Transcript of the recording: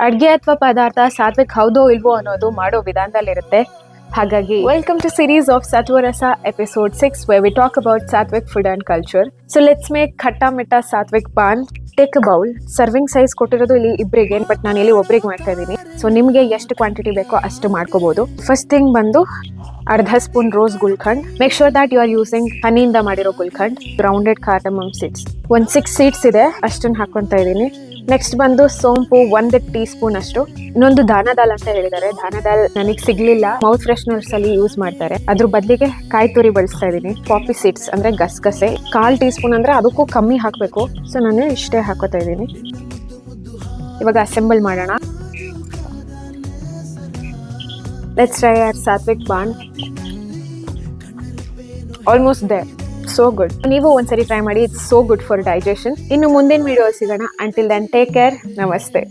ಅಡ್ಗೆ ಅಥವಾ ಪದಾರ್ಥ ಸಾತ್ವಿಕ್ ಹೌದೋ ಇಲ್ವೋ ಅನ್ನೋದು ಮಾಡೋ ವಿಧಾನದಲ್ಲಿರುತ್ತೆ. ಹಾಗಾಗಿ welcome to series of Satvarasa episode 6 where we talk about sattvic food and culture. So let's make khatta mitha satvik paan. Take a bowl. Serving size ಕೊಟ್ಟಿರೋದು ಇಲ್ಲಿ ಇಬ್ಬರಿಗೆ, ಬಟ್ ನಾನು ಇಲ್ಲಿ ಒಬ್ರಿಗೆ ಮಾಡ್ತಾ ಇದ್ದೀನಿ. ಸೊ ನಿಮಗೆ ಎಷ್ಟು ಕ್ವಾಂಟಿಟಿ ಬೇಕೋ ಅಷ್ಟು ಮಾಡ್ಕೋಬಹುದು. ಫಸ್ಟ್ ಥಿಂಗ್ ಬಂದು ಅರ್ಧ spoon rose gulkand. Make sure that you are using ಹನಿಯಿಂದ ಮಾಡಿರೋ ಗುಲ್ಖಂಡ್. ಗ್ರೌಂಡೆಡ್ ಕಾರ್ಡಮಮ್ ಸೀಡ್ಸ್ ಒಂದು 6 ಸೀಡ್ಸ್ ಇದೆ, ಅಷ್ಟನ್ನು ಹಾಕೊಂತ ಇದ್ದೀನಿ. ನೆಕ್ಸ್ಟ್ ಬಂದು ಸೋಂಪು 1 ಟೀ ಸ್ಪೂನ್ ಅಷ್ಟು. ಇನ್ನೊಂದು ದಾನದಾಲ್ ಅಂತ ಹೇಳಿದ್ದಾರೆ. ದಾನದಾಲ್ ನನಗೆ ಸಿಗ್ಲಿಲ್ಲ. ಮೌತ್ ಫ್ರೆಶ್ನರ್ಸ್ ಅಲ್ಲಿ ಯೂಸ್ ಮಾಡ್ತಾರೆ. ಅದ್ರ ಬದಲಿಗೆ ಕಾಯಿ ತುರಿ ಬಳಸ್ತಾ ಇದ್ದೀನಿ. ಪಾಪಿ ಸೀಡ್ಸ್ ಅಂದ್ರೆ ಗಸಗಸೆ 1/4 ಟೀ ಸ್ಪೂನ್ ಅಂದ್ರೆ ಅದಕ್ಕೂ ಕಮ್ಮಿ ಹಾಕಬೇಕು. ಸೊ ನಾನು ಇಷ್ಟೇ ಹಾಕೋತಾ ಇದ್ದೀನಿ. ಇವಾಗ ಅಸೆಂಬಲ್ ಮಾಡೋಣ. Let's try our Satvik paan. Almost there. So good. ನೀವು ಒಂದ್ಸರಿ ಟ್ರೈ ಮಾಡಿ. It's so good for digestion. ಇನ್ನು ಮುಂದಿನ ವಿಡಿಯೋ ಸಿಗೋಣ. Until then take care. ನಮಸ್ತೆ.